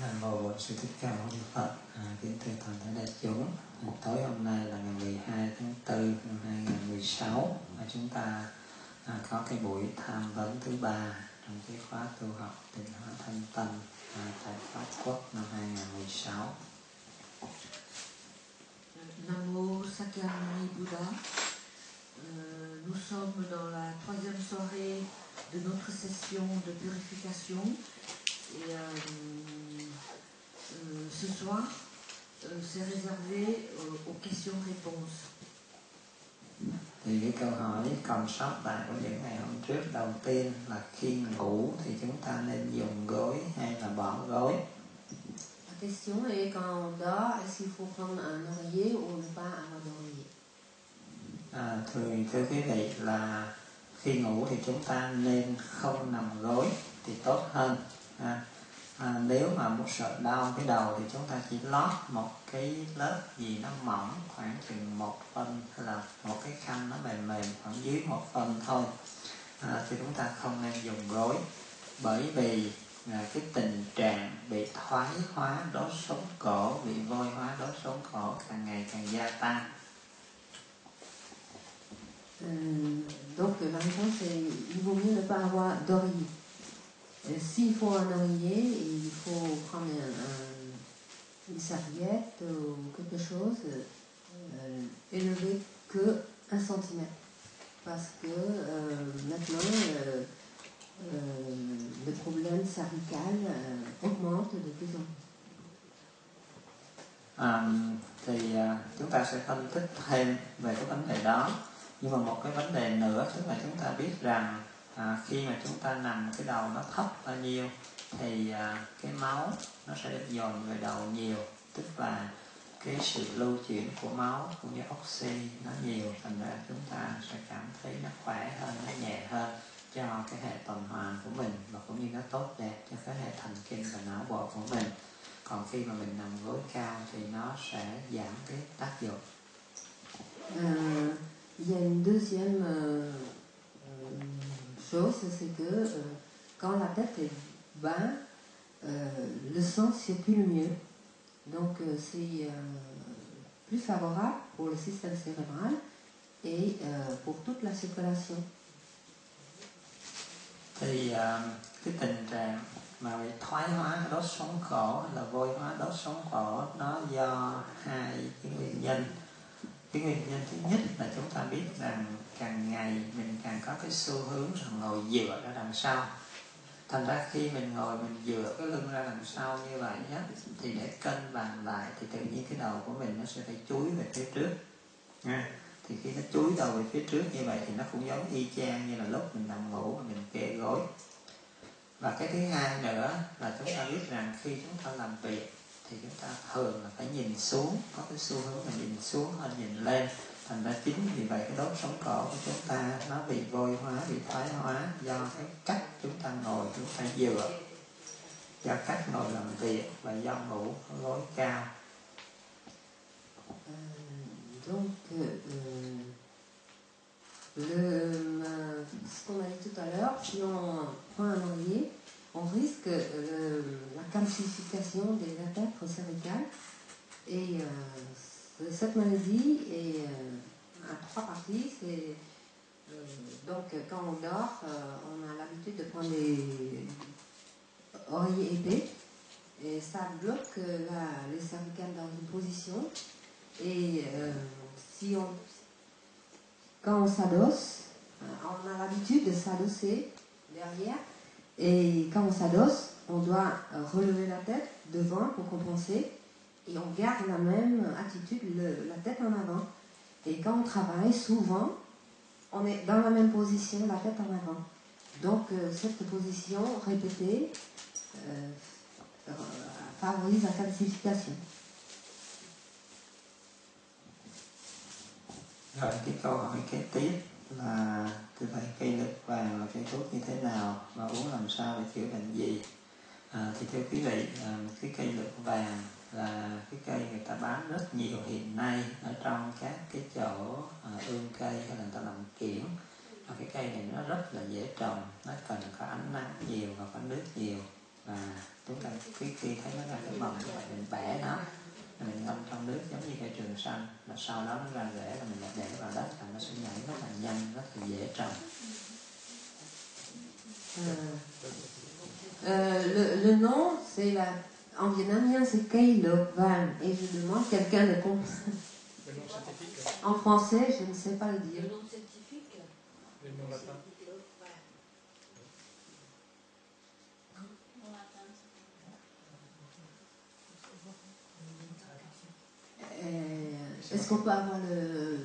Nam mô Bổn Sư Thích Ca Mâu Ni Phật. Kính thưa toàn thể đại chúng, tối hôm nay là ngày 12 tháng 4 năm 2016 và chúng ta có cái buổi tham vấn thứ 3 trong cái khóa tu học Tịnh Hóa Thanh Tâm tại Pháp Quốc năm 2016. Nam mô Sakyamuni Buddha. Nous sommes dans la troisième soirée de notre session de purification et ce soir c'est réservé aux questions-réponses. Thì cái câu hỏi còn sót lại của những ngày hôm trước đầu tiên là khi ngủ thì chúng ta nên dùng gối hay là bỏ gối? La question est quand on dort, est-ce qu'il faut prendre un oreiller ou ne pas avoir d'oreiller? Thưa quý vị là khi ngủ thì chúng ta nên không nằm gối thì tốt hơn. Nếu mà muốn sợ đau cái đầu thì chúng ta chỉ lót một cái lớp gì nó mỏng khoảng chừng 1 phân hay là một cái khăn nó mềm mềm khoảng dưới 1 phân thôi. Thì chúng ta không nên dùng gối, bởi vì cái tình trạng bị thoái hóa đốt sống cổ, bị vôi hóa đốt sống cổ càng ngày càng gia tăng. Donc la réponse est il vaut mieux ne pas avoir d'oreiller. S'il faut un oreiller, il faut prendre une serviette ou quelque chose élevé que 1 cm. Parce que maintenant le problème cervical augmente de plus en plus. Chúng ta sẽ phân tích thêm về cái vấn đề đó. Nhưng mà một cái vấn đề nữa tức là chúng ta biết rằng khi mà chúng ta nằm cái đầu nó thấp bao nhiêu thì cái máu nó sẽ được dồn về đầu nhiều, tức là cái sự lưu chuyển của máu cũng như oxy nó nhiều, thành ra chúng ta sẽ cảm thấy nó khỏe hơn, nó nhẹ hơn cho cái hệ tuần hoàn của mình và cũng như nó tốt đẹp cho cái hệ thần kinh và não bộ của mình. Còn khi mà mình nằm gối cao thì nó sẽ giảm cái tác dụng. Il y a une deuxième chose, c'est que quand la tête est bas, le sang circule mieux. Donc c'est plus favorable pour le système cérébral et pour toute la circulation. Thì cái tình trạng mà bị thoái hóa đốt sống cổ hay là vôi hóa đốt sống cổ nó do hai cái nguyên nhân. Cái nguyên nhân thứ nhất là chúng ta biết rằng càng ngày mình càng có cái xu hướng là ngồi dựa ra đằng sau. Thành ra khi mình ngồi mình dựa cái lưng ra đằng sau như vậy á, thì để cân bằng lại thì tự nhiên cái đầu của mình nó sẽ phải chúi về phía trước. Thì khi nó chúi đầu về phía trước như vậy thì nó cũng giống y chang như là lúc mình nằm ngủ và mình kê gối. Và cái thứ hai nữa là chúng ta biết rằng khi chúng ta làm việc thì chúng ta thường là phải nhìn xuống, có cái xu hướng là nhìn xuống hơn nhìn lên. Thành ra chính vì vậy cái đốt sống cổ của chúng ta nó bị vôi hóa, bị thoái hóa do cái cách chúng ta ngồi, chúng ta dựa, do cách ngồi làm việc và do ngủ gối cao. Donc ce qu'on a dit tout à l'heure, si on prend un oreiller, on risque la calcification des vertèbres cervicales et cette maladie est à 3 parties. C'est donc quand on dort, on a l'habitude de prendre des oreillers épais et ça bloque les cervicales dans une position et quand on s'adosse, on a l'habitude de s'adosser derrière. Et quand on s'adosse, on doit relever la tête devant pour compenser. Et on garde la même attitude, la tête en avant. Et quand on travaille, souvent, on est dans la même position, la tête en avant. Donc cette position répétée favorise la calcification. Rồi cái câu hỏi kế tiếp là thưa thầy, cây lược vàng là cây thuốc như thế nào và uống làm sao để chữa bệnh gì? Thì thưa quý vị, cái cây lược vàng là cái cây người ta bán rất nhiều hiện nay ở trong các cái chỗ ươm cây hay là người ta làm kiểng. Và cái cây này nó rất là dễ trồng, nó cần có ánh nắng nhiều và có nước nhiều. Và chúng ta khi thấy nó ra cái mầm như vậy mình bẻ nó, mình ngâm trong nước giống như cây trường xanh, và sau đó nó ra rễ và mình lại để vào đất là nó sẽ nhảy rất là nhanh, rất là dễ trồng. Le nom, c'est en vietnamien, c'est cây lược vàng. Et je demande quelqu'un de comprendre. Le nom scientifique. En français, je ne sais pas le dire. Le nom scientifique. Le nom latin. Est-ce qu'on peut avoir le...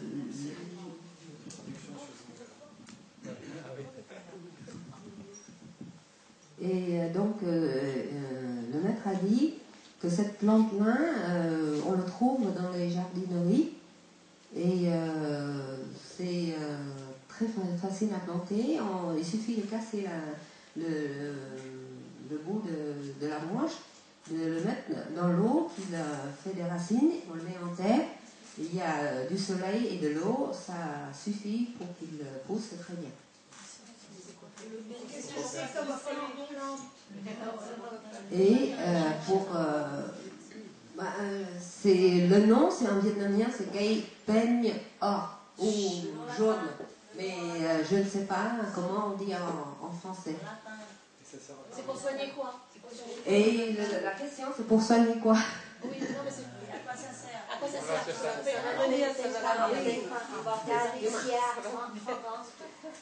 Et donc, le maître a dit que cette plante-là, on le trouve dans les jardineries et c'est très facile à planter. Il suffit de casser le bout de la branche, de le mettre dans l'eau, qu'il fait des racines, on le met en terre. Il y a du soleil et de l'eau, ça suffit pour qu'il pousse très bien. Et c'est le nom, c'est en vietnamien, c'est cây peigne or ou jaune, mais je ne sais pas comment on dit en français. C'est pour soigner quoi? Et la question, c'est pour soigner quoi? Oui, non, mais c'est à quoi ça sert? À quoi ça sert?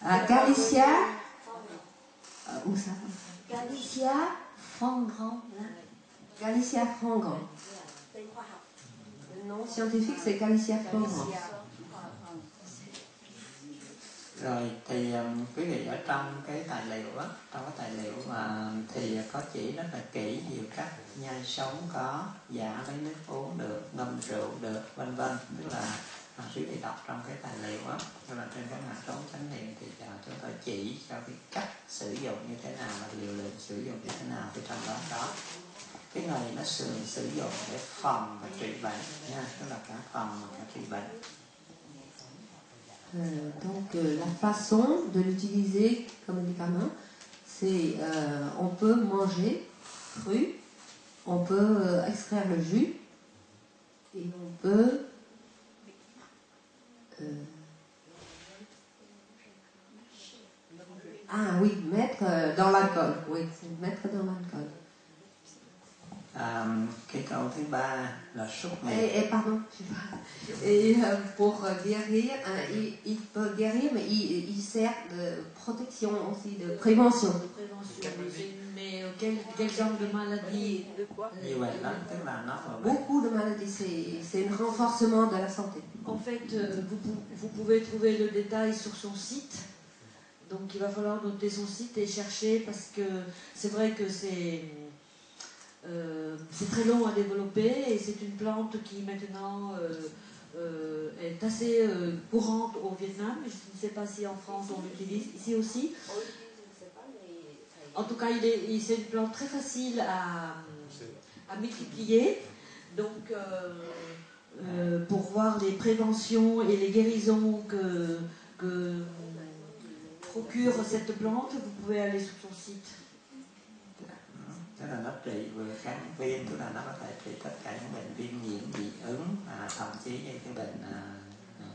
À Galicia. Où ça? Galicia Frangrand. Galicia Frangrand. Le nom scientifique, c'est Galicia Frangrand. Rồi thì quý vị ở trong cái tài liệu á, trong cái tài liệu mà thì có chỉ rất là kỹ nhiều cách nhai sống có, giả lấy nước uống được, ngâm rượu được, vân vân. Tức là quý vị đọc trong cái tài liệu á, tức là trên cái mặt trống chánh niệm thì chúng tôi chỉ cho cái cách sử dụng như thế nào và liều lượng sử dụng như thế nào thì trong đó có. Cái này nó sử dụng để phòng và trị bệnh nha, tức là cả phòng và cả trị bệnh. Donc la façon de l'utiliser comme médicament, c'est on peut manger cru, on peut extraire le jus et on peut mettre dans l'alcool. Oui, c'est mettre dans l'alcool. Cái câu thứ ba là súc miệng. Et pardon, et pour guérir, il peut guérir, mais il sert de protection aussi, de prévention. Mais quel genre de maladie? De quoi? Như vậy đó, tức là nó Beaucoup de maladies, c'est un renforcement de la santé. En fait, vous pouvez trouver le détail sur son site. Donc il va falloir noter son site et chercher parce que c'est vrai que c'est très long à développer et c'est une plante qui maintenant est assez courante au Vietnam. Je ne sais pas si en France on l'utilise, ici aussi. En tout cas, c'est une plante très facile à multiplier. Donc, pour voir les préventions et les guérisons que procure cette plante, vous pouvez aller sur son site. Tức là nó trị vừa kháng viêm, tức là nó có thể trị tất cả những bệnh viêm nhiễm, dị ứng, thậm chí như cái bệnh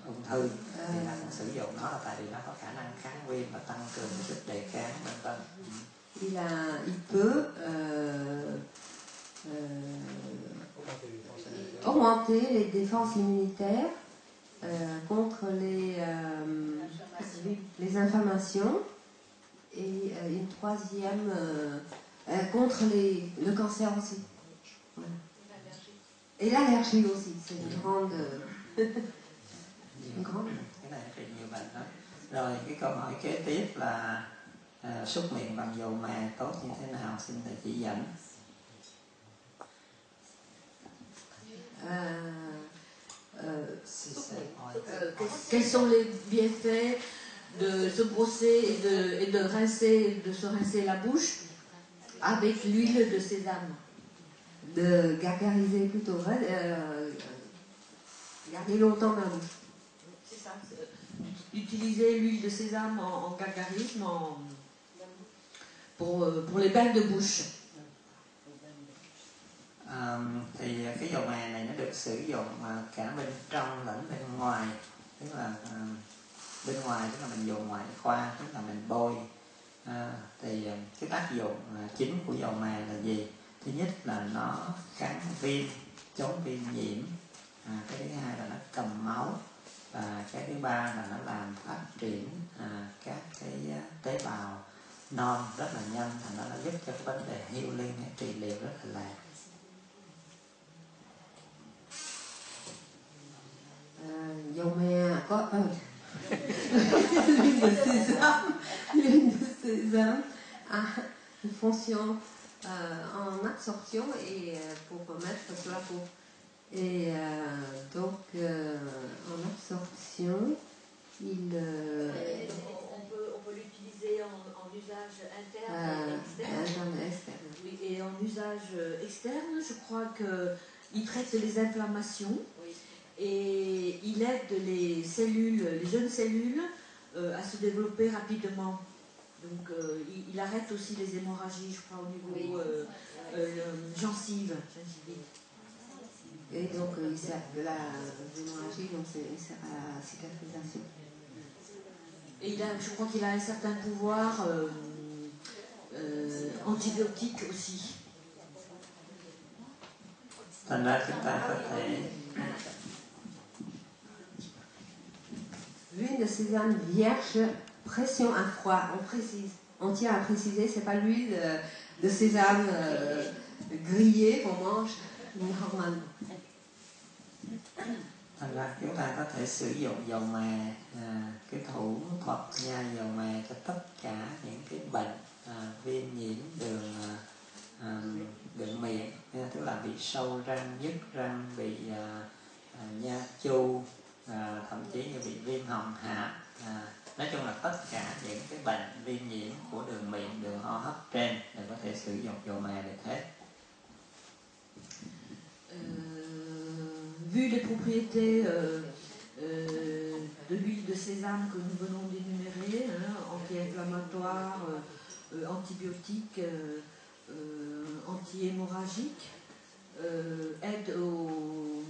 ung thư. Thì là sử dụng nó là tại vì nó có khả năng kháng viêm và tăng cường cái sức đề kháng, vân vân. Il peut augmenter les défenses immunitaires contre les inflammations et une troisième contre le cancer aussi. Voilà. Et l'allergie aussi, c'est une grande... Cái này trị nhiều bệnh lắm. Rồi cái câu hỏi kế tiếp là súc miệng bằng dầu mè tốt như thế nào, xin thầy chỉ dẫn. Quels sont les bienfaits de se brosser et de se rincer la bouche avec l'huile de sésame? De gargariser plutôt, garder longtemps ma bouche. C'est ça. Utiliser l'huile de sésame en gargarisme pour les bains de bouche. Thì cái dầu mè này nó được sử dụng cả bên trong lẫn bên ngoài, tức là bên ngoài tức là mình dùng ngoại khoa, tức là mình bôi. Thì cái tác dụng chính của dầu mè là gì? Thứ nhất là nó kháng viêm, chống viêm nhiễm, cái thứ hai là nó cầm máu, và cái thứ ba là nó làm phát triển các cái tế bào non rất là nhanh, thành nó giúp cho cái vấn đề healing hay trị liệu rất là lẹ. Dầu mè có l'huile de sésame a une fonction en absorption et pour mettre sur la peau. Et donc en absorption, on peut l'utiliser en usage interne et externe. Oui, et en usage externe, je crois qu'il traite les inflammations. Oui. Et il aide les jeunes cellules à se développer rapidement. Donc il arrête aussi les hémorragies, je crois, au niveau gencive. Et donc il sert de la hémorragie, donc il sert à la cicatrisation. Et je crois qu'il a un certain pouvoir antibiotique aussi. Thành ra chúng ta có thể l'huile de sésame vierge, pression à froid, on précise. On tient à préciser, c'est pas l'huile de sésame grillée qu'on mange normalement. Thành ra chúng ta có thể sử dụng dầu mè, cái thủ thuật nhai dầu mè cho tất cả những cái bệnh viêm nhiễm đường miệng, tức là bị sâu răng, nhức răng, bị nha chu, thậm chí như bị viêm họng hạp, nói chung là tất cả những cái bệnh viêm nhiễm của đường miệng, đường hô hấp trên đều có thể sử dụng dầu mè được hết. Vu les propriétés de l'huile de sésame que nous venons d'énumérer, anti-inflammatoire, antibiotique, anti-hémorragique, aide au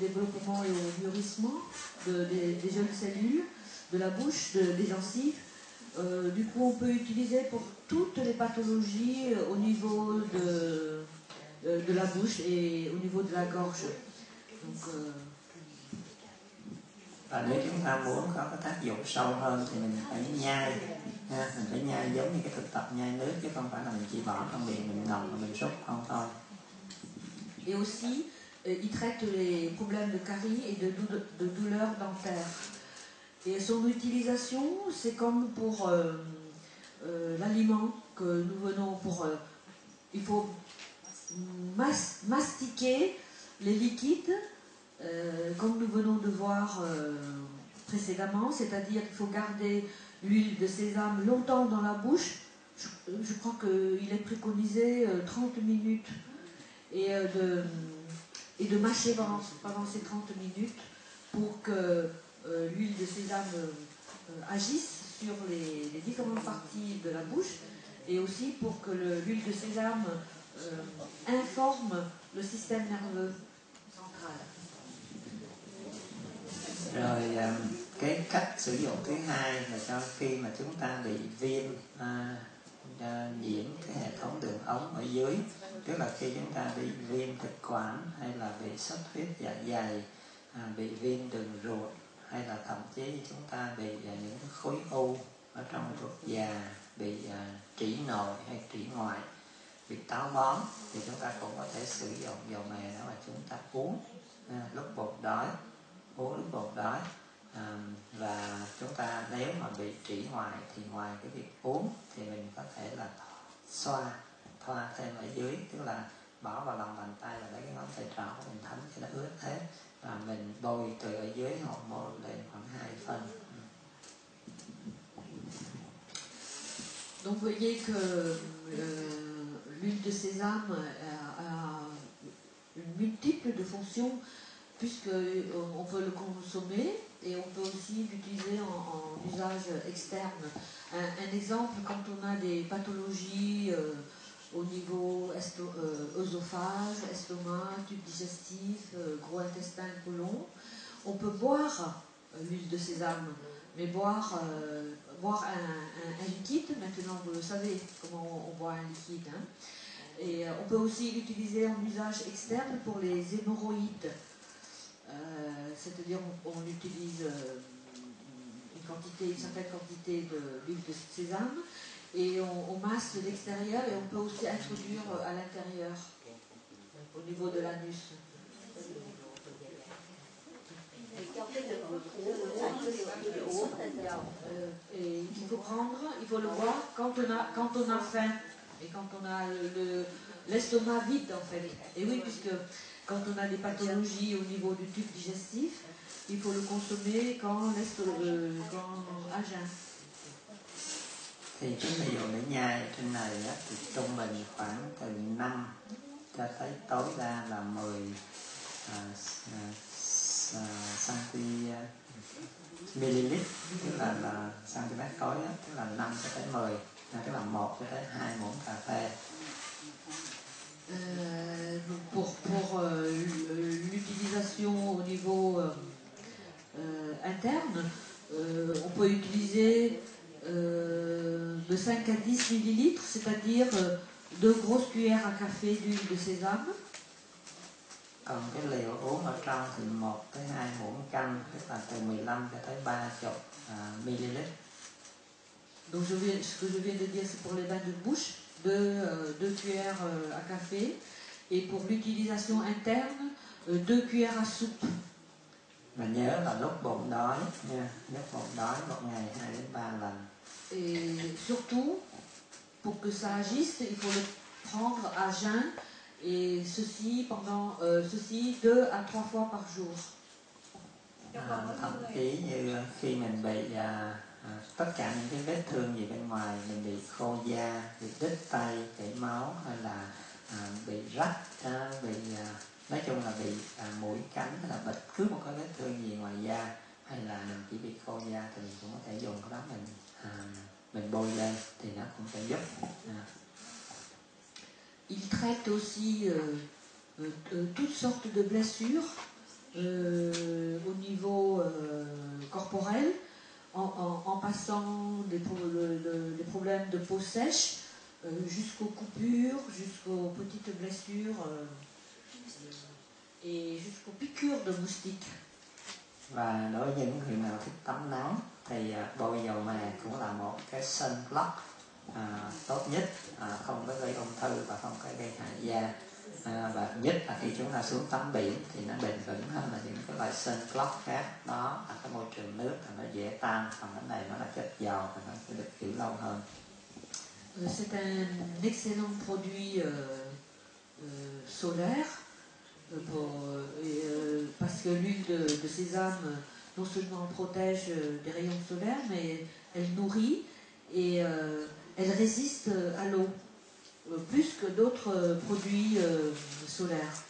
développement et au mûrissement des jeunes cellules, de la bouche, des gencives. Du coup, on peut utiliser pour toutes les pathologies au niveau de la bouche et au niveau de la gorge. Donc, và nếu chúng ta muốn có cái tác dụng sâu hơn thì mình phải nhai, mình phải nhai giống như cái thực tập nhai nước, chứ không phải là mình chỉ bỏ trong miệng mình ngậm và mình súc không thôi. Et aussi, il traite les problèmes de caries et de douleurs dentaires. Et son utilisation, c'est comme pour l'aliment que nous venons pour... il faut mastiquer les liquides, comme nous venons de voir précédemment, c'est-à-dire qu'il faut garder l'huile de sésame longtemps dans la bouche. Je crois qu'il est préconisé 30 minutes et de mâcher pendant ces 30 minutes pour que l'huile de sésame agisse sur les différentes parties de la bouche, et aussi pour que l'huile de sésame informe le système nerveux central. Rồi cái cách sử dụng thứ hai là cho khi mà chúng ta bị viêm nhiễm cái hệ thống đường ống ở dưới, tức là khi chúng ta bị viêm thực quản, hay là bị xuất huyết dạ dày, bị viêm đường ruột, hay là thậm chí chúng ta bị những khối u ở trong ruột già, bị trĩ nội hay trĩ ngoại, bị táo bón, thì chúng ta cũng có thể sử dụng dầu mè đó mà chúng ta uống lúc bụng đói, và chúng ta nếu mà bị trĩ ngoại thì ngoài cái việc uống thì mình có thể là thoa thêm ở dưới, tức là bỏ vào lòng bàn tay và lấy cái ngón tay trỏ của mình thấm cho nó ướt hết, và mình bôi từ ở dưới hậu môn lên khoảng 2 phân. Donc vous voyez que l'huile de sésame a une multiple de fonctions, puisqu'on peut le consommer et on peut aussi l'utiliser en usage externe. Un exemple, quand on a des pathologies au niveau œsophage, estomac, tube digestif, gros intestin, côlon. On peut boire l'huile de sésame, mais boire un liquide, maintenant vous le savez comment on boit un liquide. Hein. Et on peut aussi l'utiliser en usage externe pour les hémorroïdes. C'est-à-dire on utilise une certaine quantité d'huile de sésame et on masse l'extérieur et on peut aussi introduire à l'intérieur, au niveau de l'anus. Et il faut prendre, il faut le boire quand on a faim et quand on a l'estomac vide en fait. Et oui, puisque quand on a des pathologies au niveau du tube digestif, il faut le consommer quand à jeun. Thì cái liều để nhai ở trên này á, thì trung bình khoảng từ 5 cho tới tối đa là 10 ml, tức là cm khối, tức là 5 cho tới 10, tức là 1 cho tới 2 muỗng cà phê. Pour l'utilisation au niveau interne, on peut utiliser de 5 à 10 ml, c'est-à-dire 2 grosses cuillères à café d'huile de sésame. Còn cái liều uống ở trong thì 1 tới 2 muỗng canh, tức là từ 15 cho tới 30 ml. Donc ce que je viens de dire, c'est pour les bains de bouche, 2 cuillères à café. Et pour l'utilisation interne, 2 cuillères à soupe. Và nhớ là lúc bụng đói nha, lúc bụng đói một ngày 2 đến 3 lần. Et surtout, pour que ça agisse, il faut le prendre à jeun, et ceci 2 à 3 fois par jour. Thậm chí như khi mình bị tất cả những cái vết thương gì bên ngoài, mình bị khô da, bị đứt tay, chảy máu, hay là bị rách, nói chung là bị mũi cắn, hay là bất cứ một cái vết thương gì ngoài da, hay là mình chỉ bị khô da, thì mình cũng có thể dùng cái đó mình bôi lên thì nó cũng sẽ giúp. Il traite aussi toutes sortes de blessures au niveau corporel, en passant des problèmes de peau sèche jusqu'aux coupures, jusqu'aux petites blessures et jusqu'aux piqûres de moustiques. Và đối với những người nào thích tắm nắng thì bôi dầu mè cũng là một cái sunblock tốt nhất, không có gây ung thư và không có gây hại da, và nhất là khi chúng ta xuống tắm biển thì nó bền vững hơn là những cái loại sunblock khác. Đó là cái môi trường nước thì nó dễ tan, còn cái này nó là chất dầu thì nó sẽ được giữ lâu hơn. C'est un excellent produit solaire parce que l'huile de sésame non seulement protège des rayons solaires, mais elle nourrit et elle résiste à l'eau plus que d'autres produits solaires.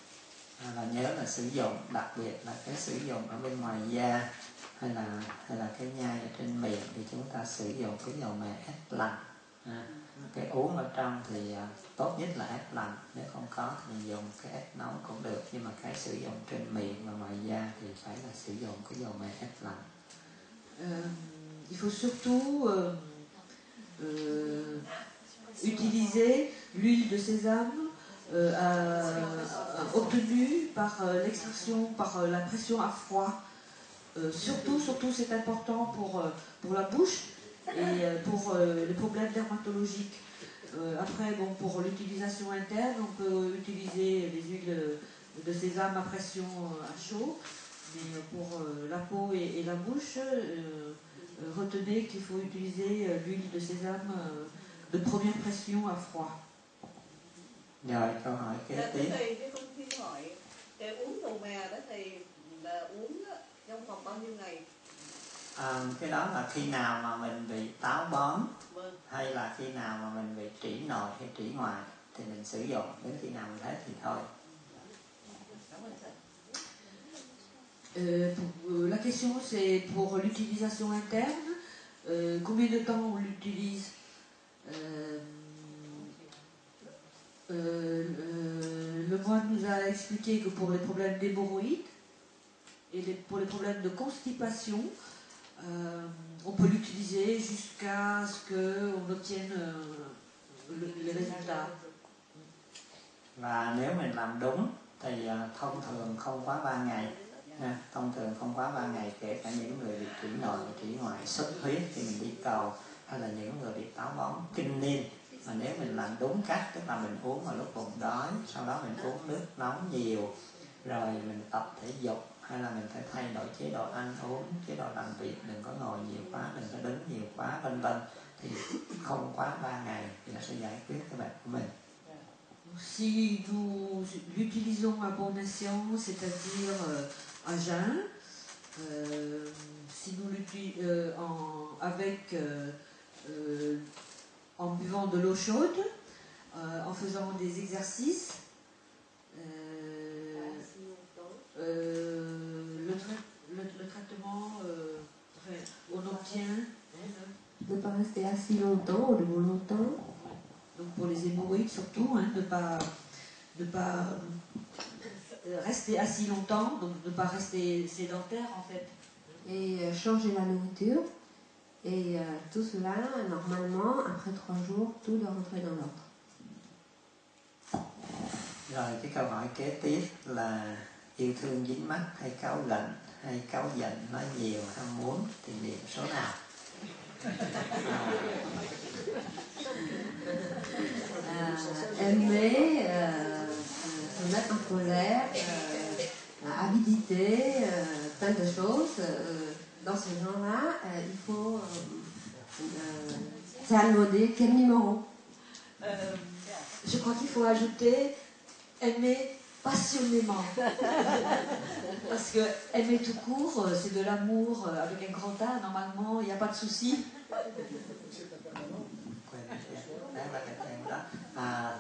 Và nhớ là sử dụng, đặc biệt là cái sử dụng ở bên ngoài da hay là cái nhai ở trên miệng thì chúng ta sử dụng cái dầu mè ép lạnh. Cái uống ở trong thì tốt nhất là ép lạnh, nếu không có thì dùng cái ép nóng cũng được, nhưng mà cái sử dụng trên miệng và ngoài da thì phải là sử dụng cái dầu mè ép lạnh. Il faut surtout utiliser l'huile de sésame obtenue par l'extraction, par la pression à froid. Surtout c'est important pour la bouche et pour les problèmes dermatologiques. Après, bon, pour l'utilisation interne, on peut utiliser les huiles de sésame à pression à chaud, mais pour la peau et la bouche, retenez qu'il faut utiliser l'huile de sésame de première pression à froid. Rồi, câu hỏi kế tiếp. Thầy, cái hỏi, cái uống dầu mè đó thầy là uống trong vòng bao nhiêu ngày? Cái đó là khi nào mà mình bị táo bón, hay là khi nào mà mình bị trĩ nội hay trĩ ngoại thì mình sử dụng, đến khi nào mình thấy thì thôi. La question c'est pour l'utilisation interne, combien de temps on l'utilise? Le moine nous a expliqué que pour les problèmes d'hémorroïdes et pour les problèmes de constipation, on peut l'utiliser jusqu'à ce qu'on obtienne les résultats. Và nếu mình làm đúng thì thông thường không quá 3 ngày. Thông thường không quá 3 ngày, kể cả những người bị thủy nội và thủy ngoại, xuất huyết thì mình đi cầu, hay là những người bị táo bón, kinh niên. Mà nếu mình làm đúng cách, tức là mình uống vào lúc bụng đói, sau đó mình uống nước nóng nhiều, rồi mình tập thể dục, hay là mình phải thay đổi chế độ ăn uống, chế độ làm việc, đừng có ngồi nhiều quá, đừng có đứng nhiều quá, vân vân, thì không quá 3 ngày thì nó sẽ giải quyết cái bệnh của mình. Si nous l'utilisons à bon escient, c'est-à-dire à jeun, si nous l'utilisons en buvant de l'eau chaude, en faisant des exercices, le traitement, on obtient... Ne pas rester assis longtemps ou debout longtemps. Donc pour les hémorroïdes surtout, ne pas rester assis longtemps, donc ne pas rester sédentaire en fait. Et changer la nourriture. Et tout cela, normalement, après 3 jours, tout doit rentrer dans l'ordre. Rồi cái câu hỏi kế tiếp là yêu thương dính mắt hay cáu giận, hay cáu giận nói nhiều ham muốn thì điểm số nào? Aimer, se mettre en colère, avidité, plein de choses. Dans ce genre-là, il faut s'alloder. Quel numéro? Je crois qu'il faut ajouter aimer passionnément. Parce que aimer tout court, c'est de l'amour avec un grand A, normalement, il n'y a pas de souci.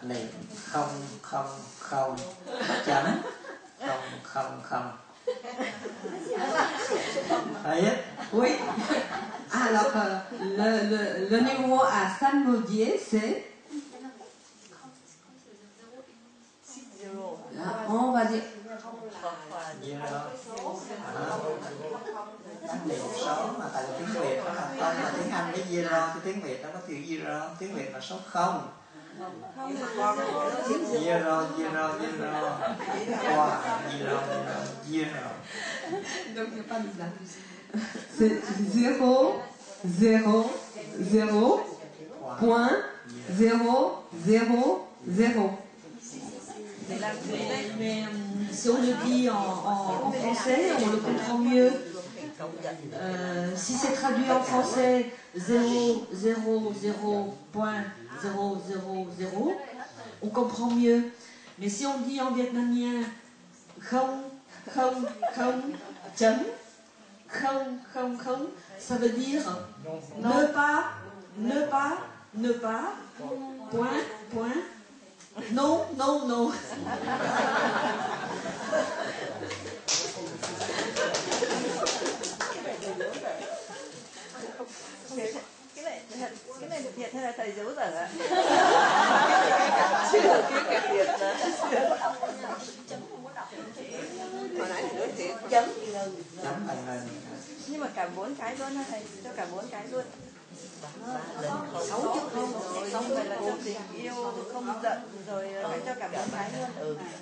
Niệm không không không chấm không không không. Oui. Alors, le numéro à psalmodier, c'est... On va dire... Niệm số mà tại tiếng Việt nó không có, mà tiếng Anh cái zero, cái tiếng Việt nó có chữ zero, tiếng Việt là số 0. Zero, zero, zero. Wow, zero, zero. Donc il n'y a pas de blague. C'est 0, 0, 0, point, 0, 0, 0. Mais si on le dit en français, on le comprend mieux. Si c'est traduit en français 0, 0, 0, point 0, 0, 0, on comprend mieux. Mais si on dit en vietnamien không, không, không, chấm, không, không, không, ça veut dire ne pas, ne pas, ne pas, point, point, non, non, non. Cái này Việt hay là thầy giấu dở ạ? Chưa được cái Việt nữa. Hồi nãy thì nói chuyện chấm Chấm bằng lần. nhưng mà cả 4 cái luôn hả thầy? Cho cả 4 cái luôn. 6 chữ rồi, xong rồi là cho tình yêu không giận, rồi phải cho cả 4 cái luôn.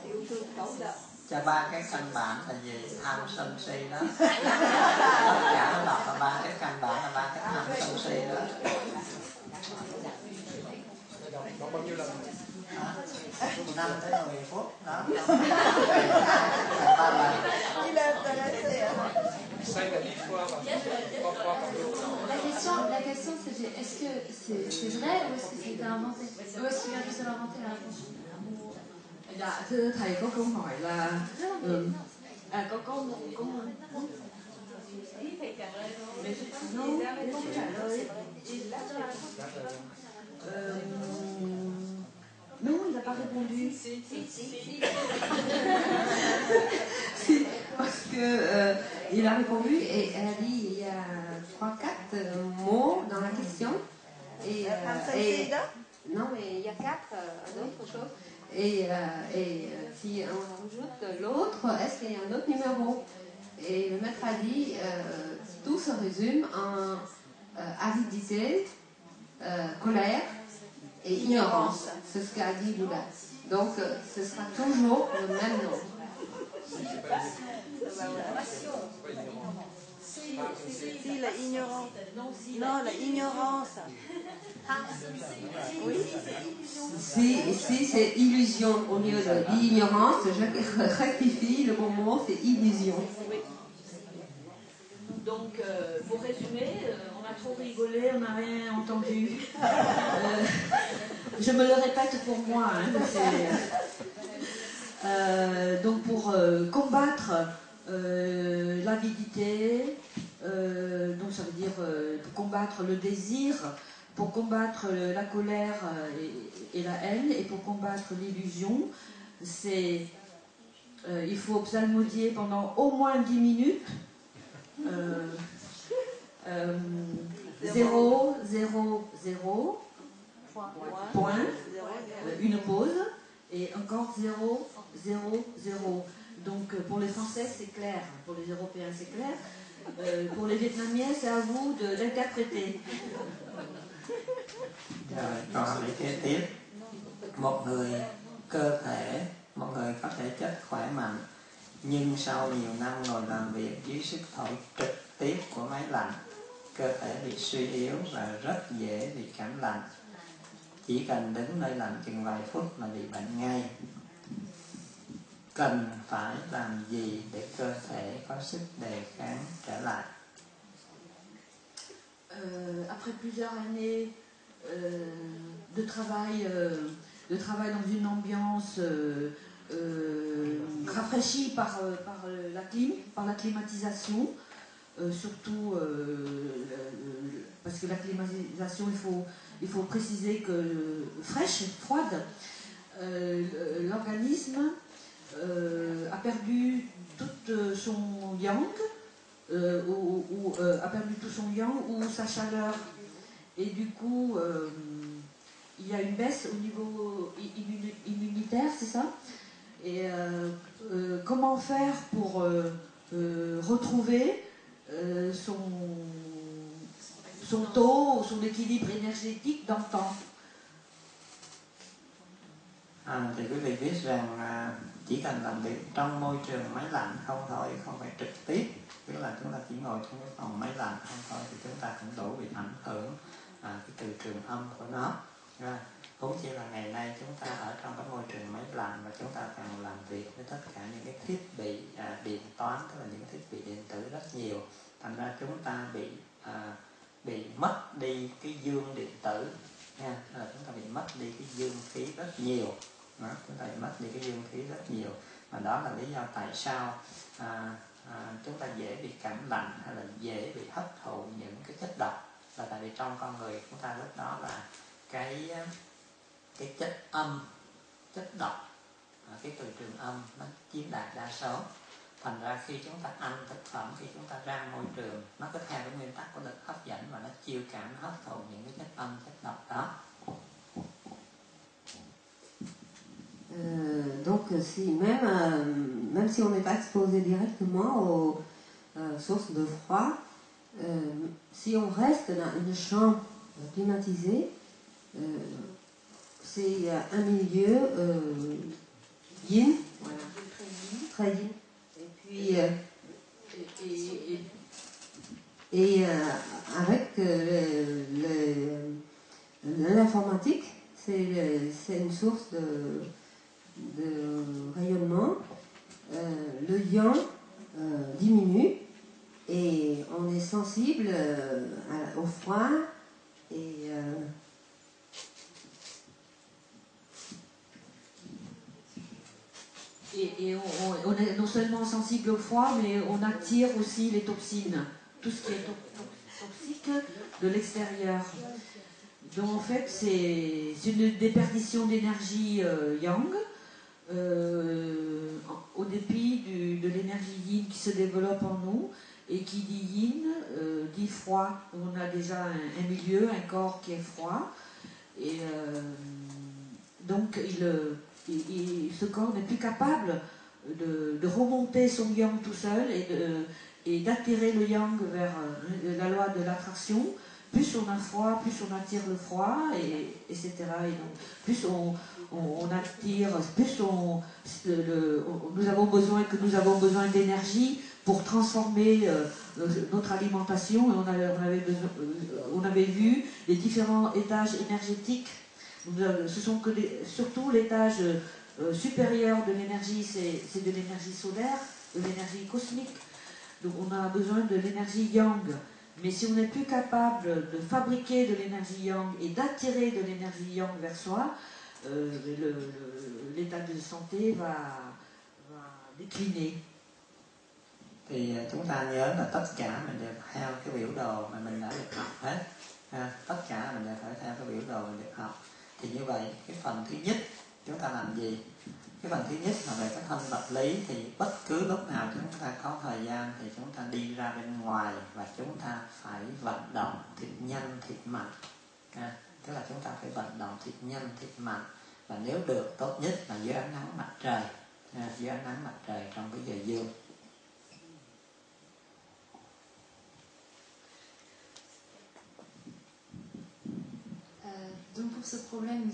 Yêu thương cáu giận. Cho 3 cái căn bản là gì? Tham sân si đó. Tất cả nó đọc là 3 cái căn bản là 3 cái tham sân si đó. Đọc bao nhiêu lần? 5 tới 10 phút đó. 3 lần. La question c'est est-ce que c'est vrai ou est-ce que c'est inventé? Ou est-ce qu'il vient juste de l'inventer la réponse? Dạ, thưa thầy có câu hỏi là Có non, il n'a pas répondu. Si, parce que il a répondu et elle a dit il y a 3-4 mots dans la question. Et non, mais il y a 4 autres choses. Si on rajoute l'autre, est-ce qu'il y a un autre numéro? Et le maître a dit, tout se résume en avidité, colère et ignorance. C'est ce qu'a dit Bouddha. Donc, ce sera toujours le même nom. Si, la ignorance. Non, la ignorance. Oui. Si c'est illusion au lieu de ignorance, je rectifie, le bon mot c'est illusion. Donc, pour résumer, on a trop rigolé, on n'a rien entendu. Je me le répète pour moi. Donc, pour combattre l'avidité, donc ça veut dire pour combattre le désir, pour combattre la colère et la haine, et pour combattre l'illusion, il faut psalmodier pendant au moins 10 minutes. 0, 0, 0, point, une pause, et encore 0, 0, 0. Donc pour les Français c'est clair, pour les Européens c'est clair, pour les Vietnamiens c'est à vous d'interpréter. Rồi, câu hỏi kế tiếp. Một người cơ thể, một người có thể chất khỏe mạnh, nhưng sau nhiều năm ngồi làm việc dưới sức thổi trực tiếp của máy lạnh, cơ thể bị suy yếu và rất dễ bị cảm lạnh. Chỉ cần đứng nơi lạnh chừng vài phút là bị bệnh ngay. Cần phải làm gì để cơ thể có sức đề kháng trở lại? Après plusieurs années de travail dans une ambiance rafraîchie par la climatisation, surtout parce que la climatisation, il faut préciser que fraîche, froide, l'organisme a perdu tout son yang, a perdu tout son yang ou sa chaleur. Et du coup, il y a une baisse au niveau immunitaire, c'est ça? Et comment faire pour retrouver son taux, son équilibre énergétique d'antan? Thì quý vị biết rằng chỉ cần làm việc trong môi trường máy lạnh không thôi, không phải trực tiếp, tức là chúng ta chỉ ngồi trong cái phòng máy lạnh không thôi, thì chúng ta cũng đủ bị ảnh hưởng cái từ trường âm của nó. Huống chi là ngày nay chúng ta ở trong cái môi trường máy lạnh và chúng ta cần làm việc với tất cả những cái thiết bị điện toán, tức là những cái thiết bị điện tử rất nhiều, thành ra chúng ta bị mất đi cái dương điện tử nha, là chúng ta bị mất đi cái dương khí rất nhiều. Đó, chúng ta bị mất đi cái dương khí rất nhiều, và đó là lý do tại sao chúng ta dễ bị cảm lạnh hay là dễ bị hấp thụ những cái chất độc, là tại vì trong con người chúng ta lúc đó là cái chất âm, chất độc, cái từ trường âm nó chiếm đại đa số. Thành ra khi chúng ta ăn thực phẩm, khi chúng ta ra môi trường, nó có theo cái nguyên tắc của lực hấp dẫn và nó chiêu cảm, nó hấp thụ những cái chất âm, chất độc đó. Donc même si on n'est pas exposé directement aux sources de froid, si on reste dans une chambre climatisée, c'est un milieu yin, voilà, très yin. Et puis avec l'informatique, c'est une source de rayonnement. Le yang diminue et on est sensible au froid et on est non seulement sensible au froid, mais on attire aussi les toxines, tout ce qui est toxique de l'extérieur. Donc en fait, c'est une déperdition d'énergie yang, au dépit de l'énergie yin qui se développe en nous. Et qui dit yin, dit froid. On a déjà un milieu, un corps qui est froid. Et donc ce corps n'est plus capable de remonter son yang tout seul et d'attirer le yang vers la loi de l'attraction. Plus on a froid, plus on attire le froid, etc. Et donc, plus on attire, plus nous avons besoin d'énergie pour transformer notre alimentation. Et on avait vu les différents étages énergétiques. Ce sont surtout l'étage supérieur de l'énergie, c'est de l'énergie solaire, de l'énergie cosmique. Donc on a besoin de l'énergie yang. Mais si on n'est plus capable de fabriquer de l'énergie yang et d'attirer de l'énergie yang vers soi, l'état de santé va décliner. Thì chúng ta nhớ là tất cả mình đều theo cái biểu đồ mà mình đã được học hết. Tất cả mình đều phải theo cái biểu đồ mình được học. Thì như vậy cái phần thứ nhất chúng ta làm gì? Cái phần thứ nhất là về cái thân vật lý, thì bất cứ lúc nào chúng ta có thời gian thì chúng ta đi ra bên ngoài và chúng ta phải vận động thịt nhanh thịt mạnh. Tức là chúng ta phải vận động thịt nhanh thịt mạnh, và nếu được tốt nhất là dưới ánh nắng mặt trời, dưới ánh nắng mặt trời trong cái giờ dương. Donc pour ce problème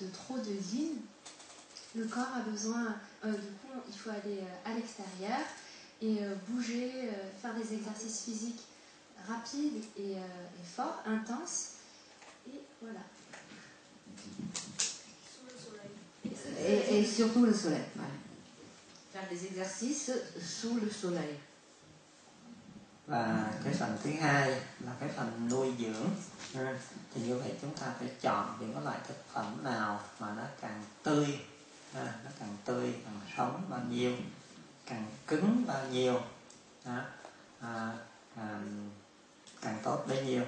de trop de yin, le corps a besoin, du coup il faut aller à l'extérieur et bouger, faire des exercices physiques rapides et forts, intenses, et voilà. Et surtout le soleil. Ouais. Faire des exercices sous le soleil. Và cái phần thứ hai là cái phần nuôi dưỡng. Thì như vậy chúng ta phải chọn những cái loại thực phẩm nào mà nó càng tươi, nó càng tươi, càng sống bao nhiêu, càng cứng bao nhiêu, càng tốt bấy nhiêu.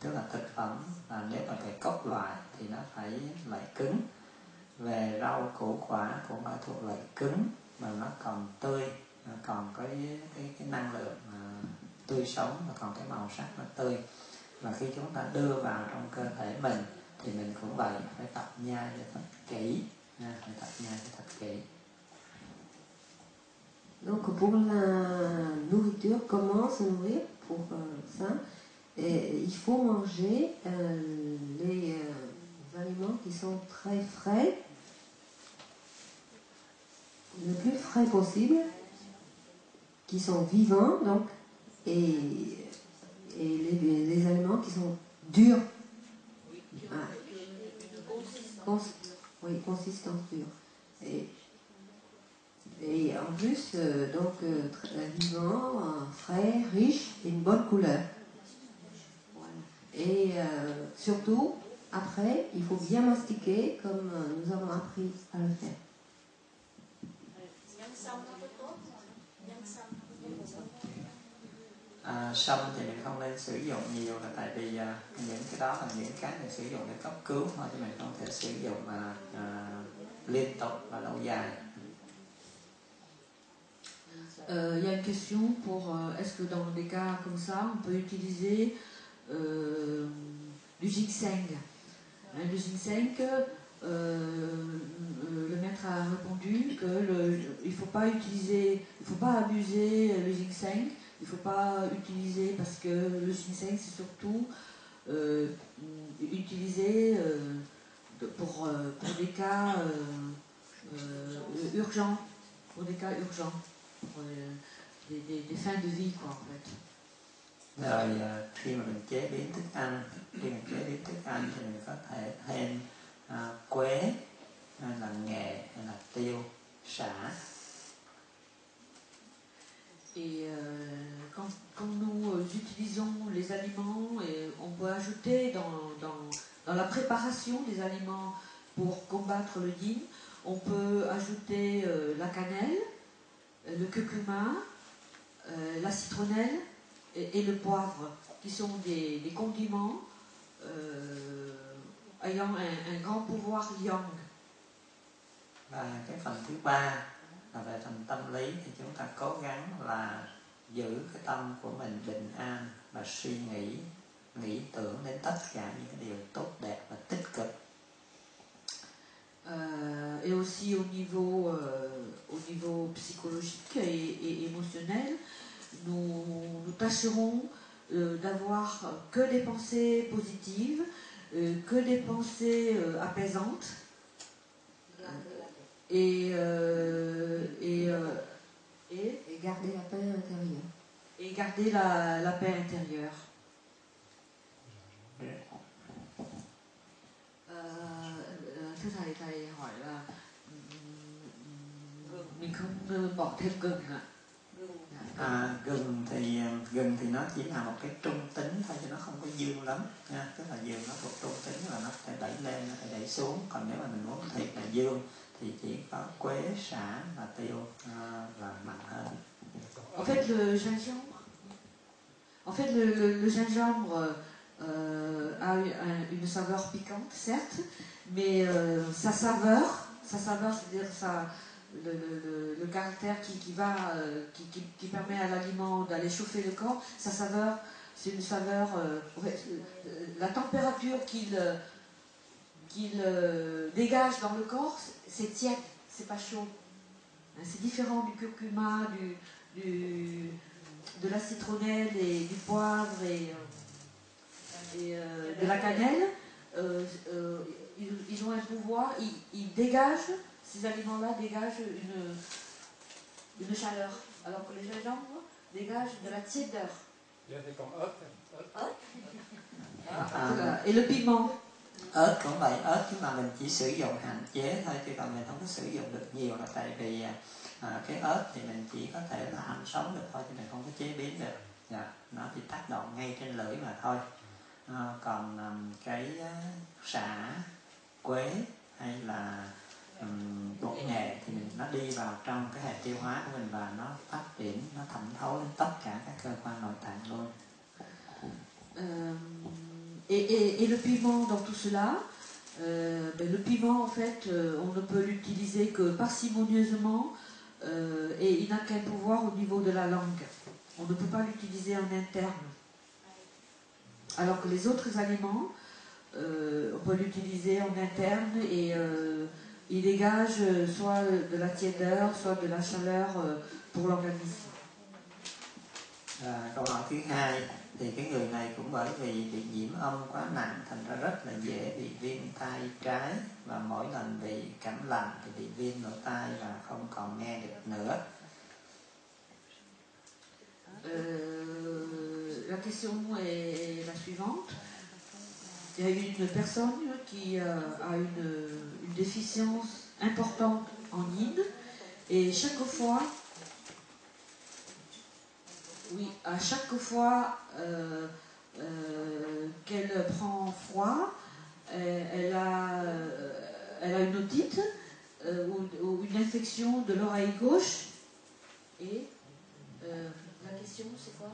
Tức là thực phẩm là nếu mà phải cốt loại thì nó phải loại cứng. Về rau củ quả cũng phải thuộc loại cứng mà nó còn tươi, còn cái năng lượng tươi sống và còn cái màu sắc nó tươi. Và khi chúng ta đưa vào trong cơ thể mình thì mình cũng vậy, phải tập nhai cho thật kỹ, phải tập nhai cho thật kỹ. Donc pour la nourriture, comment se nourrir pour ça? Il faut manger les aliments qui sont très frais, le plus frais possible, qui sont vivants donc, et les aliments qui sont durs. Consistance dure. Et en plus, donc très vivant, frais, riche et une bonne couleur. Voilà. Et surtout, après, il faut bien mastiquer comme nous avons appris à le faire. Sâm thì mình không nên sử dụng nhiều, là tại vì những cái đó là những cái mình sử dụng để cấp cứu thôi, chứ mình không thể sử dụng liên tục và lâu dài. Il y a une question pour est-ce que dans des cas comme ça on peut utiliser du ginseng. Le ginseng, le maître a répondu que il faut pas abuser le ginseng. Il ne faut pas utiliser, parce que le ginseng c'est surtout utilisé pour des cas urgents, pour des cas urgents, pour des fins de vie quoi en fait. Rồi khi mà mình chế biến thức ăn, thì mình có thể thêm quế, hay là nghệ, hay là tiêu, sả. Et quand nous utilisons les aliments, et on peut ajouter dans la préparation des aliments pour combattre le yin, on peut ajouter la cannelle, le curcuma, la citronnelle et le poivre, qui sont des condiments ayant un grand pouvoir yang. Và cái phần thứ ba là về phần tâm lý, thì chúng ta cố gắng là giữ cái tâm của mình bình an và suy nghĩ tưởng đến tất cả những cái điều tốt đẹp và tích cực. Et aussi au niveau psychologique et émotionnel. Nous tâcherons d'avoir que des pensées positives, que des pensées apaisantes et garder la paix intérieure. Et garder la paix intérieure. Thưa thầy hỏi là mình không bỏ thêm gừng ạ. Gừng thì nó chỉ là một cái trung tính thôi, chứ nó không có dương lắm nha. Tức là dương nó thuộc trung tính là nó phải đẩy lên, nó phải đẩy xuống. Còn nếu mà mình muốn thiệt là dương thì chỉ có quế, sả và tiêu là mạnh hơn. En fait, le gingembre a une saveur piquante, certes, mais sa saveur, c'est-à-dire le caractère qui permet à l'aliment d'aller chauffer le corps, sa saveur, c'est une saveur, la température qu'il dégage dans le corps, c'est tiède, c'est pas chaud. C'est différent du curcuma, de la citronnelle et du poivre et de la cannelle. Ils ont un pouvoir, ils dégagent, ces aliments-là dégagent une chaleur, alors que les gingembre dégagent de la tiédeur. Et le piment. Ớt cũng vậy, ớt nhưng mà mình chỉ sử dụng hạn chế thôi, chứ còn mình không có sử dụng được nhiều, là tại vì cái ớt thì mình chỉ có thể là ăn sống được thôi, chứ mình không có chế biến được. Nó chỉ tác động ngay trên lưỡi mà thôi. Còn cái sả, quế hay là bột nghệ thì nó đi vào trong cái hệ tiêu hóa của mình và nó phát triển, nó thẩm thấu đến tất cả các cơ quan nội tạng luôn. Et le piment dans tout cela, le piment en fait, on ne peut l'utiliser que parcimonieusement et il n'a qu'un pouvoir au niveau de la langue. On ne peut pas l'utiliser en interne. Alors que les autres aliments, on peut l'utiliser en interne et il dégage soit de la tiédeur, soit de la chaleur pour l'organisme. Câu hỏi thứ hai, thì cái người này cũng bởi vì bị nhiễm âm quá nặng, thành ra rất là dễ bị viêm tai trái, và mỗi lần bị cảm lạnh thì bị viêm lỗ tai và không còn nghe được nữa. La question est la suivante. Il y a une personne qui a une déficience importante en Inde et à chaque fois qu'elle prend froid, elle a une otite ou une infection de l'oreille gauche. Et la question c'est quoi?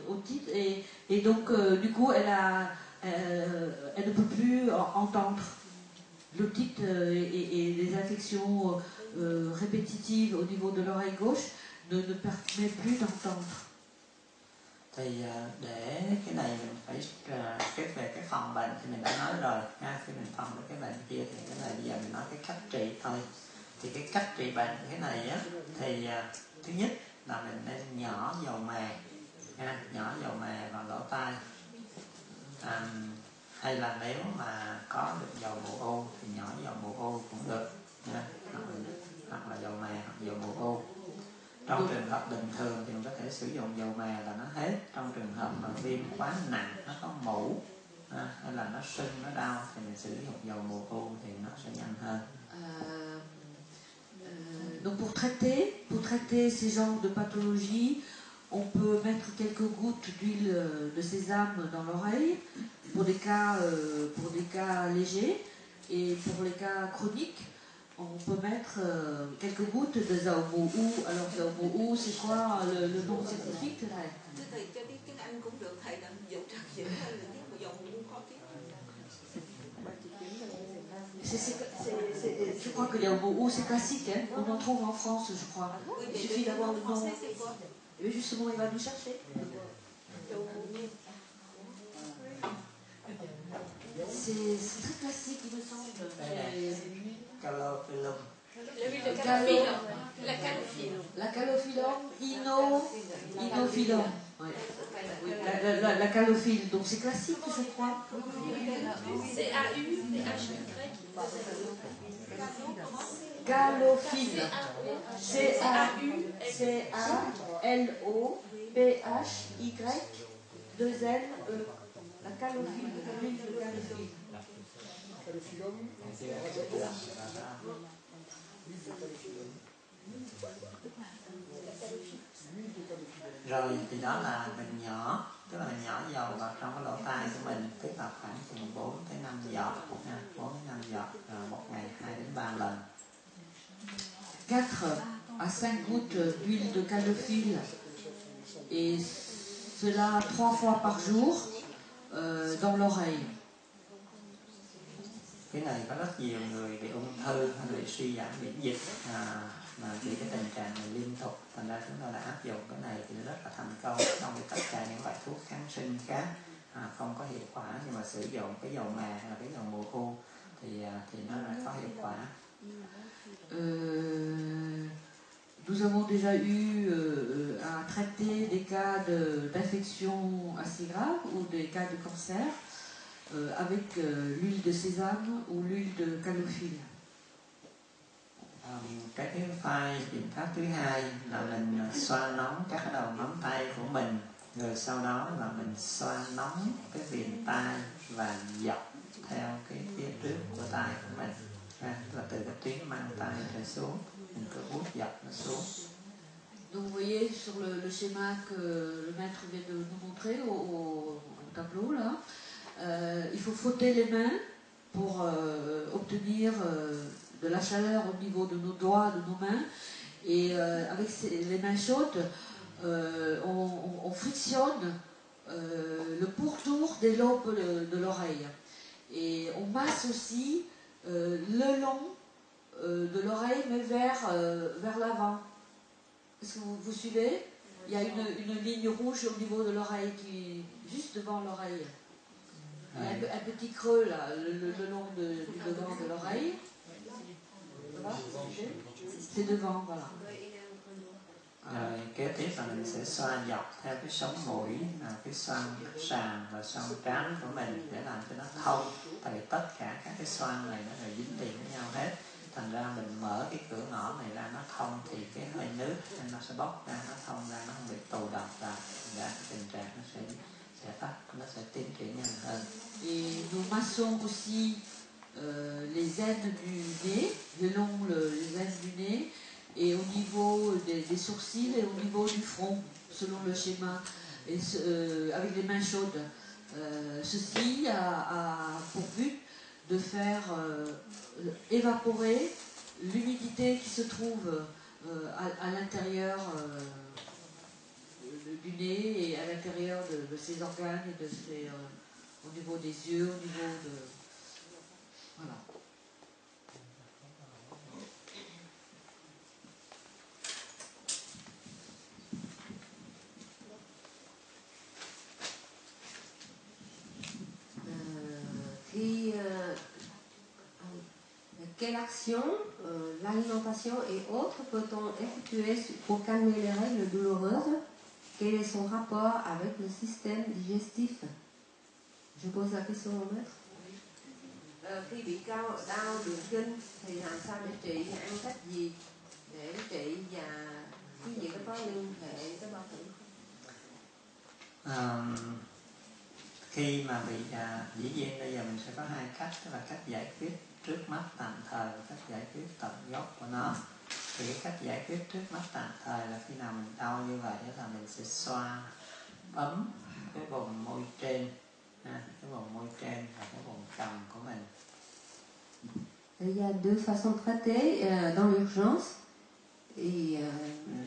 Otite et donc du coup elle ne peut plus entendre. L'otite et les infections répétitives au niveau de l'oreille gauche ne permet plus d'entendre. Thì để cái này mình phải về cái phòng bệnh thì mình đã nói rồi ha. Khi mình phòng được cái bệnh kia thì cái này bây giờ mình nói cái cách trị thôi. Thì cái cách trị bệnh cái này á, thì thứ nhất là mình nên nhỏ dầu mè ha, nhỏ dầu mè vào lỗ tai. Hay là nếu mà có được dầu mù ô thì nhỏ dầu mù ô cũng được nha. Hoặc là dầu mè hoặc dầu mù ô. Trong trường hợp bình thường thì mình có thể sử dụng dầu mè là nó hết. Trong trường hợp mà viêm quá nặng, nó có mủ hay là nó sưng, nó đau thì mình sử dụng dầu mù ô thì nó sẽ nhanh hơn. Donc pour traiter ces genres de pathologies, on peut mettre quelques gouttes d'huile de sésame dans l'oreille pour des cas légers, et pour les cas chroniques, on peut mettre quelques gouttes de Dao Mu U. Alors Dao Mu U, c'est quoi le nom scientifique thầy? Thầy cho biết tiếng Anh cũng được, thầy làm dụ trắc diễn hay là tiếng của Dao Mu U khó tiếng. Je crois que Dao Mu U c'est classique, hein? On en trouve en France, je crois. Il suffit d'avoir le nom. Et justement, il va nous chercher. C'est très classique, il me semble. Calophyllum. La calophyllum, inophyllum. Ouais. Oui, la calophile, donc c'est classique, je crois. C'est A-U, H-Y. Calophile. C-A-L-O-P-H-Y-2-L-E. La calophile, l'huile de calophile. Rồi thì đó là mình nhỏ, tức là mình nhỏ dầu vào trong cái lỗ tai của mình, tức là khoảng từ 4 tới 5 giọt, 4 đến 5 giọt, một ngày 2 đến 3 lần. 4 à 5 gouttes d'huile de calophile et cela 3 fois par jour dans l'oreille. Cái này có rất nhiều người bị ung thư hay bị suy giảm miễn dịch mà bị cái tình trạng này liên tục, thành ra chúng tôi đã áp dụng cái này thì rất là thành công trong tất cả những loại thuốc kháng sinh khác không có hiệu quả, nhưng mà sử dụng cái dầu mè hay là cái dầu mùa u thì nó lại có hiệu quả. Nous avons déjà eu à traiter des cas d'infection assez graves ou des cas de cancer avec l'huile de sésame ou l'huile de calophile. Cái thứ hai, biện pháp thứ hai là mình xoa nóng các cái đầu ngón tay của mình, rồi sau đó là mình xoa nóng cái viền tai và dọc theo cái phía trước của tai của mình, là từ cái tuyến mang tai trở xuống, mình cứ vuốt dọc nó xuống. Donc vous voyez sur le schéma que le maître vient de nous montrer au tableau là, il faut frotter les mains pour obtenir de la chaleur au niveau de nos doigts, de nos mains, et avec les mains chaudes, on frictionne le pourtour des lobes de l'oreille. Et on masse aussi le long de l'oreille, mais vers l'avant. Est-ce que vous suivez? Il y a une ligne rouge au niveau de l'oreille, qui juste devant l'oreille. Il y a un petit creux là, le long du devant de l'oreille. C'est devant, voilà. Rồi kế tiếp là mình sẽ xoa dọc theo cái sống mũi, cái xoang sàn và xoang trán của mình để làm cho nó thông. Tại vì tất cả các cái xoang này nó đều dính liền với nhau hết. Thành ra mình mở cái cửa ngõ này ra nó thông thì cái hơi nước nó sẽ bốc ra, nó thông ra, nó không bị tù đọng lại. Ra cái tình trạng nó sẽ tiến triển nhanh hơn. Et nous massons aussi les ailes du nez, le long les ailes du nez, et au niveau des sourcils et au niveau du front, selon le schéma, et avec les mains chaudes. Ceci a pour but de faire évaporer l'humidité qui se trouve à l'intérieur du nez et à l'intérieur de ses organes et au niveau des yeux, au niveau de... Voilà. Quelle action, l'alimentation et autres peut-on effectuer pour calmer les règles douloureuses? Quel est son rapport avec le système digestif? Je pose la question au maître. Khi bị đau đường kinh thì làm sao để trị, ăn cách gì để trị, và cái gì có liên hệ tới bao tử không? Khi mà bị dĩ nhiên bây giờ mình sẽ có hai cách, tức là cách giải quyết trước mắt tạm thời và cách giải quyết tận gốc của nó. Thì cái cách giải quyết trước mắt tạm thời là khi nào mình đau như vậy là mình sẽ xoa bấm cái vùng môi trên, cái vùng môi trên và cái vùng cằm của mình. Il y a deux façons de traiter dans l'urgence et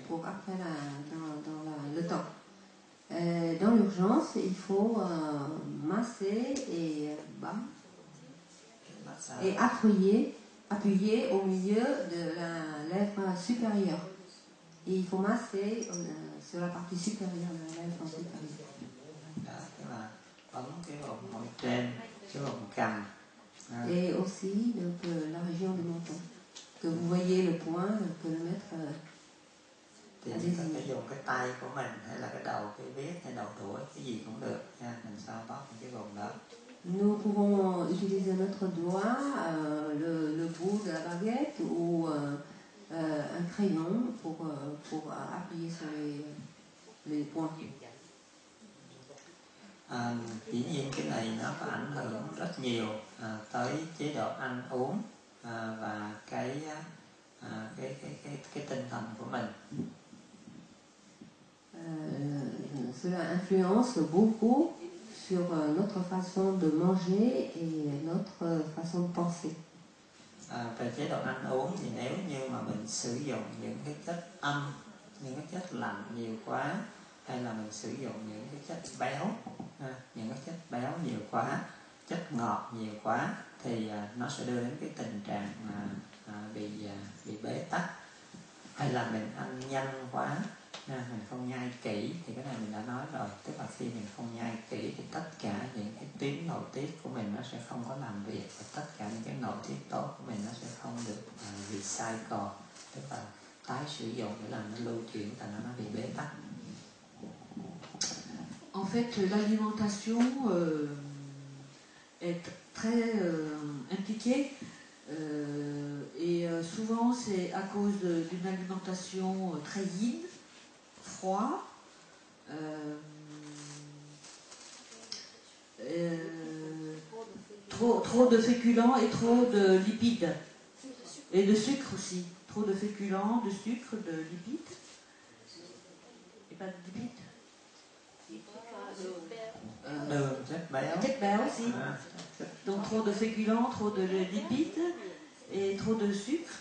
pour après le temps. Dans l'urgence, il faut masser et appuyer au milieu de la lèvre supérieure. Et il faut masser sur la partie supérieure de la lèvre supérieure. Đó, tức là bấm cái vùng môi trên, cái vùng cằm et aussi donc, la région du menton. Que vous voyez le point que le maître thì a chúng ta désigné. phải dùng cái tay của mình hay là cái đầu cái viết hay đầu đũa cái gì cũng được nha, mình sao bóp cái vùng đó. Nous pouvons utiliser notre doigt, le bout de la baguette ou un crayon pour appuyer sur les points. Dĩ nhiên cái này nó có ảnh hưởng rất nhiều tới chế độ ăn uống và cái tinh thần của mình. Cela influence beaucoup sur notre façon de manger et notre façon de penser. Về chế độ ăn uống thì nếu như mà mình sử dụng những cái chất âm, những cái chất lạnh nhiều quá, hay là mình sử dụng những cái chất béo, những cái chất béo nhiều quá, chất ngọt nhiều quá, thì nó sẽ đưa đến cái tình trạng bị bế tắc. Hay là mình ăn nhanh quá, mình không nhai kỹ, thì cái này mình đã nói rồi, tức là khi mình không nhai kỹ thì tất cả những cái tuyến nội tiết của mình nó sẽ không có làm việc, và tất cả những cái nội tiết tốt của mình nó sẽ không được recycle, tức là tái sử dụng để làm nó lưu chuyển, thành nó bị bế tắc. En fait, l'alimentation est très impliquée et souvent c'est à cause d'une alimentation très yin, froid, trop de féculents et trop de lipides et de sucre aussi, trop de féculents, de sucre, de lipides et pas de lipides. Chất béo aussi. Donc trop de féculents, trop de lipides et trop de sucre.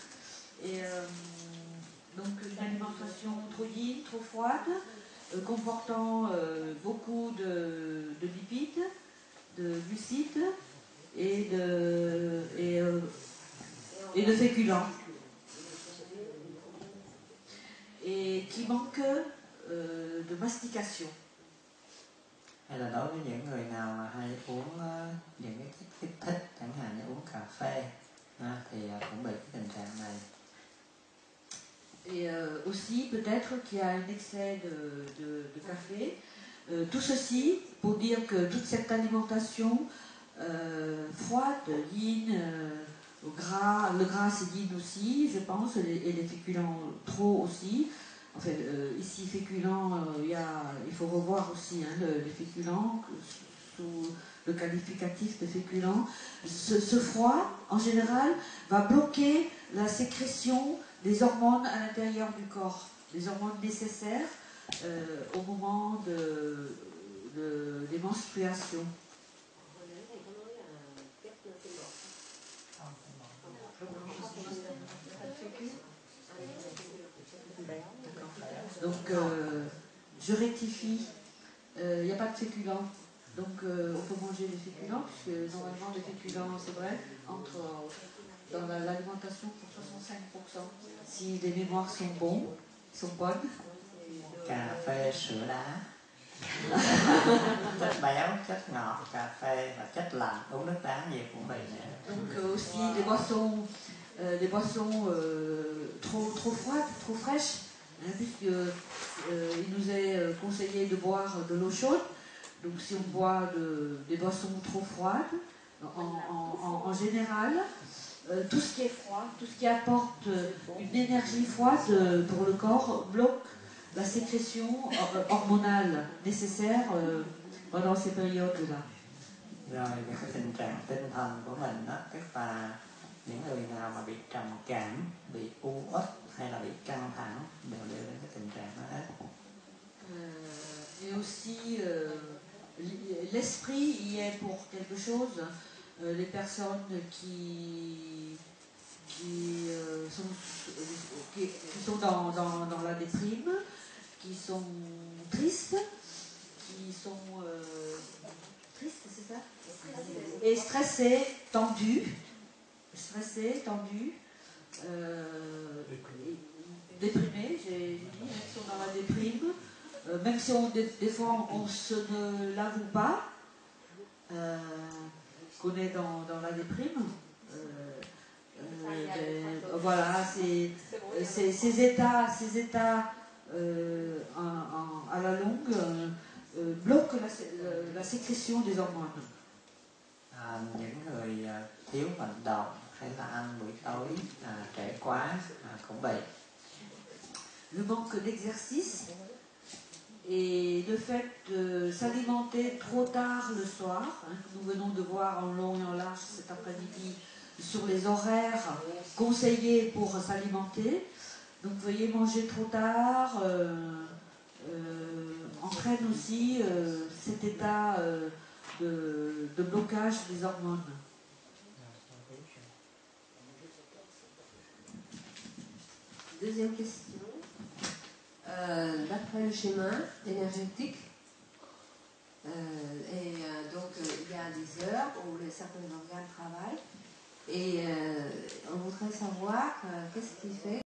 Et donc une alimentation trop yin, trop froide, comportant beaucoup de lipides, de glucides et de féculents. Et qui manque de mastication. Hay là đối với những người nào mà hay uống những cái chất kích thích, chẳng hạn như uống cà phê, thì cũng bị cái tình trạng này. Et aussi peut-être qu'il y a un excès de café. Tout ceci pour dire que toute cette alimentation froide, yin, le gras c'est yin aussi, je pense, et les féculents trop aussi. En fait, ici, féculents, il faut revoir aussi les féculents sous le qualificatif de féculents. Ce froid, en général, va bloquer la sécrétion des hormones à l'intérieur du corps, les hormones nécessaires au moment des menstruations. Donc, je rectifie, il n'y a pas de féculents, donc on peut manger les féculents, puisque normalement les féculents, c'est vrai, entrent dans l'alimentation pour 65%, si les mémoires sont bonnes. Cà phê, sữa đá, chất béo, chất ngọt, cà phê và chất lạnh, uống nước đá nhiều cũng bị nữa. Donc aussi des boissons trop froides, trop fraîches, puisque il nous est conseillé de boire de l'eau chaude. Donc si on boit des boissons trop froides, en général, tout ce qui est froid, tout ce qui apporte une énergie froide pour le corps bloque la sécrétion hormonale nécessaire pendant ces périodes-là. Rồi cái tình trạng tinh thần của mình đó, tức là những người nào mà bị trầm cảm, bị u uất hay là bị căng thẳng đều đến cái tình trạng đó hết. Et aussi l'esprit y est pour quelque chose. Les personnes qui sont dans la déprime, qui sont tristes, qui sont tristes, c'est ça? Et stressées, tendues, déprimées, j'ai dit, qui sont dans la déprime, même si des fois on ne se l'avoue pas, connaît dans la déprime. Voilà, ces états à la longue bloquent la sécrétion des hormones. Những người thiếu vận động hay là ăn buổi tối trễ quá cũng bị. Le manque d'exercice et le fait de s'alimenter trop tard le soir, que nous venons de voir en long et en large cet après-midi sur les horaires conseillés pour s'alimenter. Donc vous voyez, manger trop tard entraîne aussi cet état de blocage des hormones. Deuxième question. D'après le schéma énergétique, donc il y a des heures où certains organes travaillent et on voudrait savoir qu'est-ce qui fait